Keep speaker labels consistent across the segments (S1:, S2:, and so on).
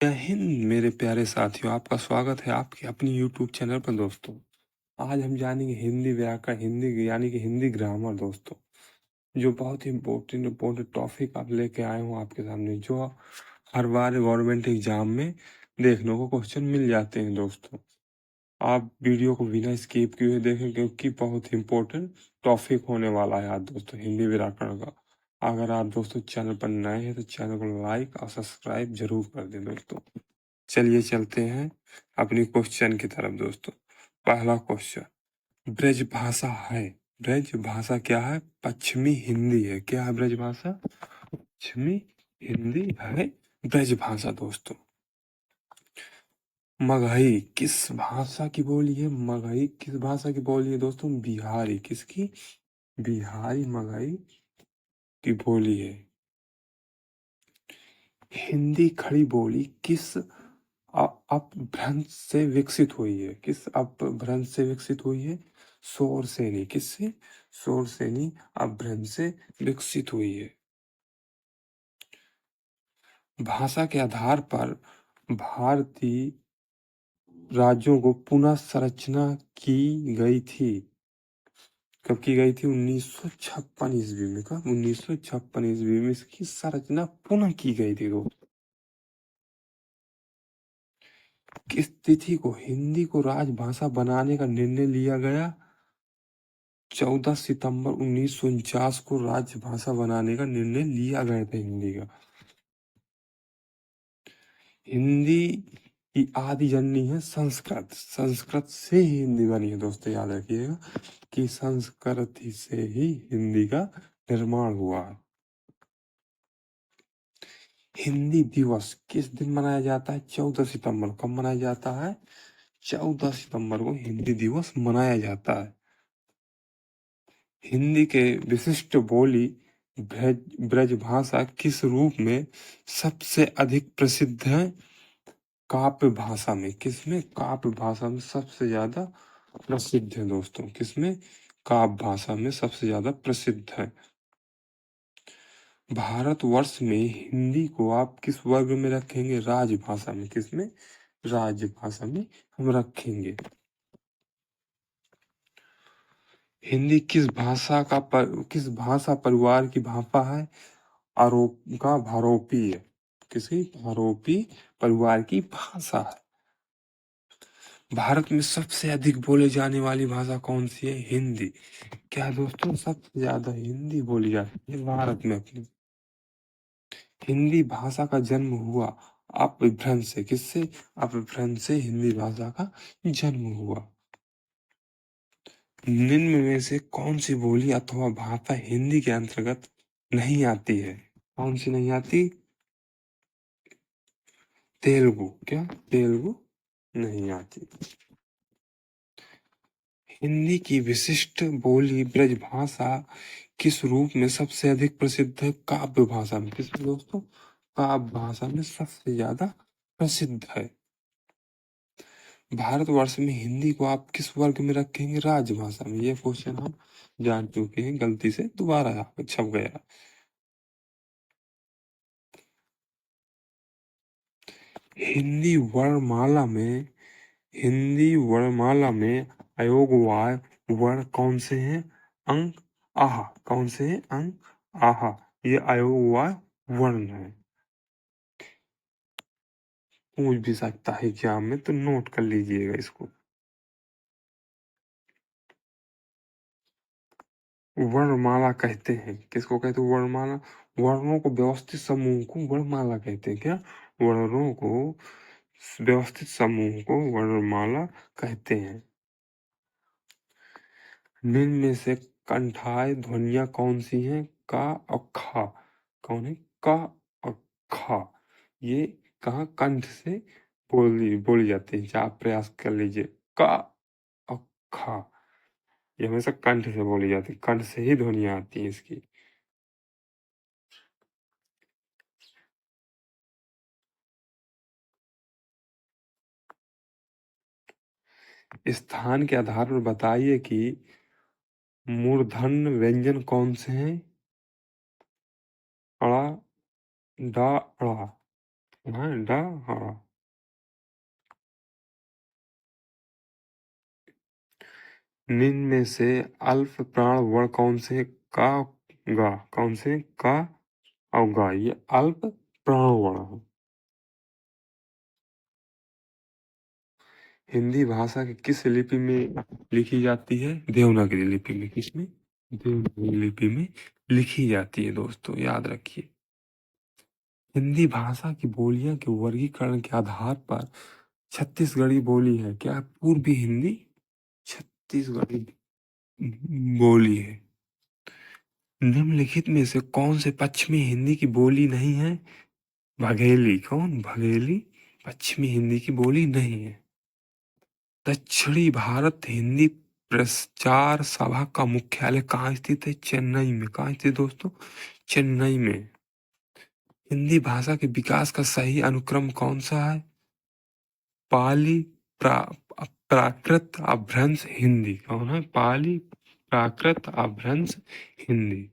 S1: जय हिंद मेरे प्यारे साथियों, आपका स्वागत है आपके अपनी यूट्यूब चैनल पर दोस्तों। आज हम जानेंगे हिंदी व्याकरण, हिंदी यानी कि हिंदी ग्रामर दोस्तों, जो बहुत ही इम्पोर्टेंट टॉपिक आप लेके आए हूँ आपके सामने, जो हर बार गवर्नमेंट एग्जाम में देखने को क्वेश्चन मिल जाते हैं दोस्तों। आप वीडियो को बिना स्किप किए हुए देखें, क्योंकि बहुत ही इम्पोर्टेंट टॉपिक होने वाला है आज दोस्तों हिंदी व्याकरण का। अगर आप दोस्तों चैनल पर नए हैं तो चैनल को लाइक और सब्सक्राइब जरूर कर दें दोस्तों। चलिए चलते हैं अपनी क्वेश्चन की तरफ दोस्तों। पहला क्वेश्चन, ब्रज भाषा है। ब्रज भाषा क्या है? पश्चिमी हिंदी है। क्या है ब्रज भाषा? पश्चिमी हिंदी है ब्रज भाषा दोस्तों। मगही किस भाषा की बोली है? मगही किस भाषा की बोली है दोस्तों? बिहारी। किसकी? बिहारी मगही की बोली है। हिंदी खड़ी बोली किस अपभ्रंश से विकसित हुई है? किस अपभ्रंश से विकसित हुई है? शोर सेनी। किससे? शोर सेनी अपभ्रंश से विकसित हुई है। भाषा के आधार पर भारतीय राज्यों को पुनः संरचना की गई थी। कब की गई थी? 1956 ईस्वी में। कब? 1956 ईस्वी में इसकी संरचना पुनः की गई थी दोस्तों। किस तिथि को हिंदी को राजभाषा बनाने का निर्णय लिया गया? 14 सितंबर 1949 को राजभाषा बनाने का निर्णय लिया गया था हिंदी का। हिंदी की आदि जननी है संस्कृत। संस्कृत से ही हिंदी बनी है दोस्तों, याद रखिएगा कि संस्कृत ही से ही हिंदी का निर्माण हुआ है। हिंदी दिवस किस दिन मनाया जाता है? 14 सितंबर। कब मनाया जाता है? 14 सितंबर को हिंदी दिवस मनाया जाता है। हिंदी के विशिष्ट बोली ब्रज भाषा किस रूप में सबसे अधिक प्रसिद्ध है? काव्य भाषा में। किसमें? काव्य भाषा में सबसे ज्यादा प्रसिद्ध है दोस्तों। किसमें? काव्य भाषा में सबसे ज्यादा प्रसिद्ध है। भारतवर्ष में हिंदी को आप किस वर्ग में रखेंगे? राजभाषा में। किसमें? राजभाषा में हम रखेंगे। हिंदी किस भाषा परिवार की भाषा है? भारोपी है। किसी भारोपी परिवार की भाषा है। भारत में सबसे अधिक बोले जाने वाली भाषा कौन सी है? हिंदी। क्या दोस्तों? सबसे ज्यादा हिंदी बोली जाती है भारत में अपनी। हिंदी भाषा का जन्म हुआ अपभ्रंश से। किससे? अपभ्रंश से हिंदी भाषा का जन्म हुआ। निम्न में से कौन सी बोली अथवा भाषा हिंदी के अंतर्गत नहीं आती है? कौन सी नहीं आती? तेलुगु। क्या? तेलुगु नहीं आती। हिंदी की विशिष्ट बोली ब्रजभाषा किस रूप में सबसे अधिक प्रसिद्ध है? काव्य भाषा में। किसमें दोस्तों? काव्य भाषा में सबसे ज्यादा प्रसिद्ध है। भारतवर्ष में हिंदी को आप किस वर्ग में रखेंगे? राजभाषा में। ये क्वेश्चन हम जान चुके हैं, गलती से दोबारा यहाँ पे छप गया। हिंदी वर्णमाला में हिंदी वर्णमाला में अयोगवाय वर्ण कौन से हैं? अंक आहा। कौन से हैं? अंक आहा। ये अयोगवाय वर्ण है। पूछ भी सकता है एग्जाम में, तो नोट कर लीजिएगा इसको। वर्णमाला कहते हैं। किसको कहते हैं वर्णमाला? वर्णों को व्यवस्थित समूह को वर्णमाला कहते हैं। क्या? वर्णों को व्यवस्थित समूह को वर्णमाला कहते हैं। निम्न में से कंठाय ध्वनियां कौन सी हैं? का और खा। कौन है? का और खा। ये कहाँ? कंठ से बोली जाती है। आप प्रयास कर लीजिए। का और खा ये हमेशा कंठ से बोली जाती है। कंठ से ही ध्वनियां आती हैं इसकी। स्थान के आधार पर बताइए कि मूर्धन्य व्यंजन कौन से हैं? अड़ा, डा, अड़ा। हाँ हाँ। निम्न में से अल्प प्राण वर्ण कौन से का गा कौन से का और गा ये अल्प प्राण वर्ण है। हिंदी भाषा की किस लिपि में लिखी जाती है? देवनागरी लिपि में। किसमें? देवनागरी लिपि में लिखी जाती है दोस्तों, याद रखिए। हिंदी भाषा की बोलियां के वर्गीकरण के आधार पर छत्तीसगढ़ी बोली है। क्या? पूर्वी हिंदी छत्तीसगढ़ी बोली है। निम्नलिखित में से कौन से पश्चिमी हिंदी की बोली नहीं है? बघेली। कौन? बघेली पश्चिमी हिंदी की बोली नहीं है। दक्षिणी भारत हिंदी प्रचार सभा का मुख्यालय कहाँ स्थित है? चेन्नई में। कहाँ स्थित दोस्तों? चेन्नई में। हिंदी भाषा के विकास का सही अनुक्रम कौन सा है? पाली प्रा, प्राकृत अपभ्रंश हिंदी। कौन है? पाली प्राकृत अपभ्रंश हिंदी।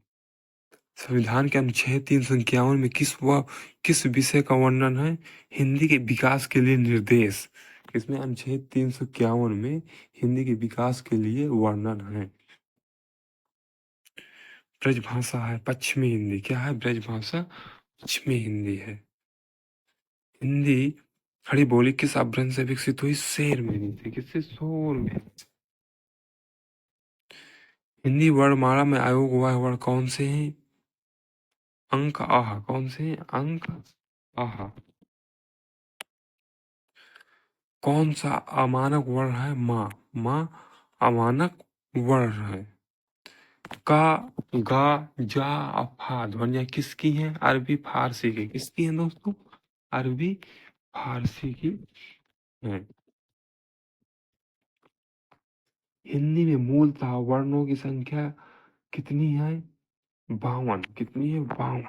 S1: संविधान के अनुच्छेद 351 में किस विषय का वर्णन है? हिंदी के विकास के लिए निर्देश। इसमें अनुच्छेद 351 में हिंदी के विकास के लिए वर्णन है। ब्रजभाषा है पश्चिमी हिंदी। क्या है? ब्रजभाषा पश्चिमी हिंदी है। हिंदी खड़ी बोली किस अपभ्रंश से विकसित हुई? शेर मेरी से। किससे? शोर में। हिंदी वर्णमाला में आयोग हुआ वर्ण कौन से हैं? अंक आह। कौन से हैं? अंक आह। कौन सा अमानक वर्ण है? माँ। माँ अमानक वर्ण है। का, गा, जा, अफा ध्वनियां किसकी हैं? अरबी फारसी की। किसकी हैं दोस्तों? अरबी फारसी की हैं। हिंदी में मूलतः वर्णों की संख्या कितनी है? 52। कितनी है? 52।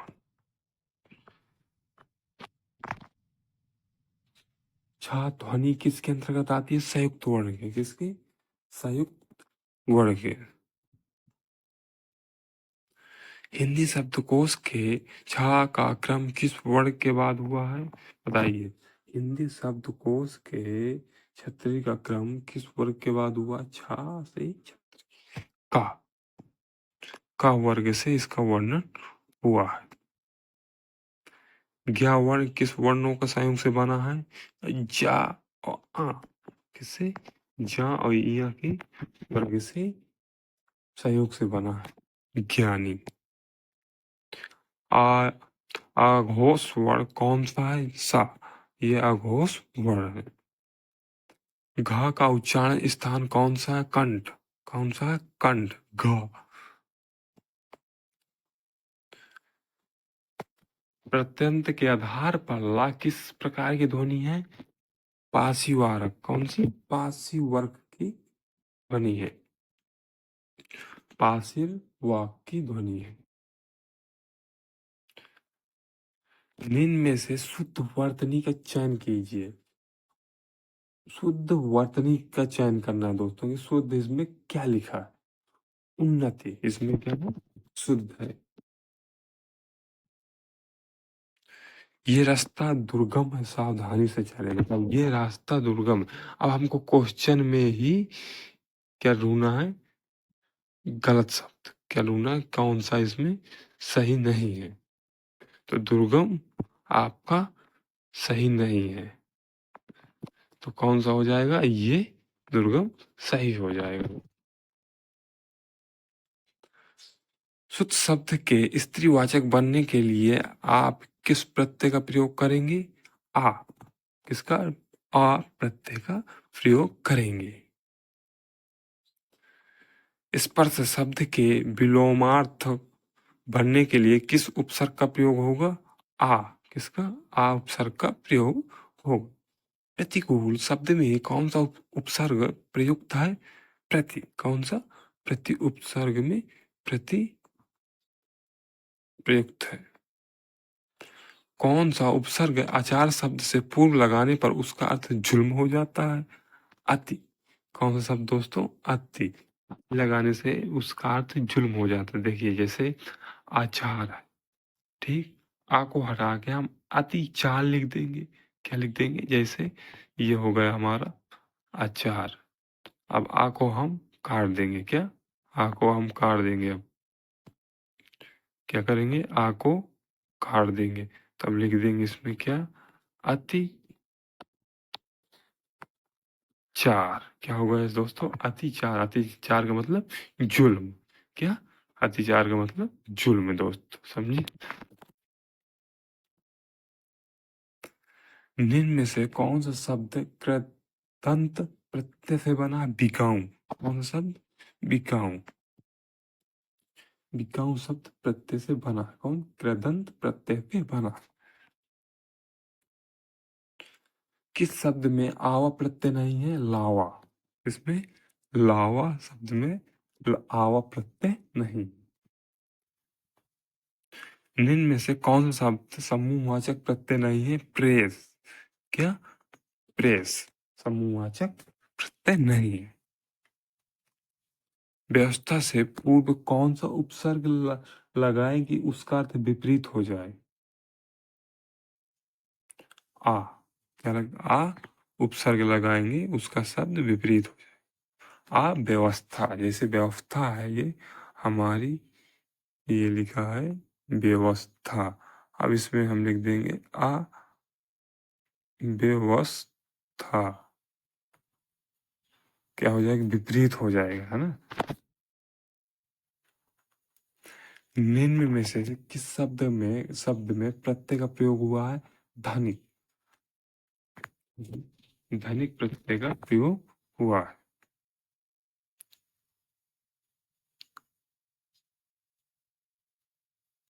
S1: छा ध्वनि किसके अंतर्गत आती है? संयुक्त वर्ण के। किसके? संयुक्त वर्ण के। हिंदी शब्दकोश के छा का क्रम किस वर्ण के बाद हुआ है? बताइए। हिंदी शब्दकोश के छतरी का क्रम किस वर्ग के बाद हुआ? छा से छतरी का वर्ग से इसका वर्णन हुआ है। ज्ञा वर्ण किस वर्णों का संयोग से बना है? जा और आ। किससे? जा और इया के वर्ग से संयोग से बना है ज्ञानी। आ अघोष वर्ण कौन सा है? सा। ये अघोष वर्ण है। घ का उच्चारण स्थान कौन सा है? कंठ। कौन सा है? कंठ। घ। प्रत्यंत के आधार पर ला किस प्रकार की ध्वनि है? पार्श्ववारक। कौन सी? पार्श्ववारक की ध्वनि है। पार्श्ववाक की ध्वनि है। निम्न में से शुद्ध वर्तनी का चयन कीजिए। शुद्ध वर्तनी का चयन करना है दोस्तों कि शुद्ध इसमें क्या लिखा है? उन्नति। इसमें क्या है? शुद्ध है। ये रास्ता दुर्गम है, सावधानी से चले। मतलब ये रास्ता दुर्गम है। अब हमको क्वेश्चन में ही क्या ढूंढना है? गलत शब्द क्या ढूंढना है? कौन सा इसमें सही नहीं है? तो दुर्गम आपका सही नहीं है, तो कौन सा हो जाएगा? ये दुर्गम सही हो जाएगा। शुद्ध शब्द के स्त्रीवाचक बनने के लिए आप किस प्रत्यय का प्रयोग करेंगे? आ। किसका? आ प्रत्यय का प्रयोग करेंगे। स्पर्श शब्द के विलोमार्थ बनने के लिए किस उपसर्ग का प्रयोग होगा? आ। किसका? आ उपसर्ग का प्रयोग होगा। प्रतिकूल शब्द में कौन सा उपसर्ग प्रयुक्त है? प्रति। कौन सा? प्रति उपसर्ग में प्रति प्रयुक्त है। कौन सा उपसर्ग आचार शब्द से पूर्व लगाने पर उसका अर्थ जुल्म हो जाता है? अति। कौन सा शब्द दोस्तों? अति लगाने से उसका अर्थ जुल्म हो जाता है। देखिए जैसे आचार है, ठीक। आ को हटा के हम अतिचार लिख देंगे। क्या लिख देंगे? जैसे ये हो गया हमारा अचार। अब आ को हम काट देंगे। क्या? आ को हम काट देंगे। अब क्या करेंगे? आ को काट देंगे। तब लिख देंगे इसमें क्या? अति चार। क्या होगा इस दोस्तों? अतिचार। अतिचार का मतलब जुल्म। क्या? अतिचार का मतलब जुल्म दोस्त, समझे? निम्न में से कौन सा शब्द कृदंत प्रत्यय से बना है? बिकाऊ। कौन सा शब्द? बिकाऊ। बिकाऊ शब्द प्रत्यय से बना है। कौन? कृदंत प्रत्यय से बना है। किस शब्द में आवा प्रत्यय नहीं है? लावा। इसमें लावा शब्द में आवा प्रत्यय नहीं। निम्न में से कौन सा शब्द समूहवाचक प्रत्यय नहीं है? प्रेस। क्या? प्रेस समूहवाचक प्रत्यय नहीं है। व्यवस्था से पूर्व कौन सा उपसर्ग लगाएं कि उसका अर्थ विपरीत हो जाए? आ। क्या आ उपसर्ग लगाएंगे उसका शब्द विपरीत हो जाए। आ व्यवस्था, जैसे व्यवस्था है ये हमारी, ये लिखा है व्यवस्था। अब इसमें हम लिख देंगे आ व्यवस्था। क्या हो जाएगा? विपरीत हो जाएगा, है ना। निम्न में से किस शब्द में प्रत्यय का प्रयोग हुआ है? धनिक। धनिक प्रत्यय का प्रयोग हुआ है।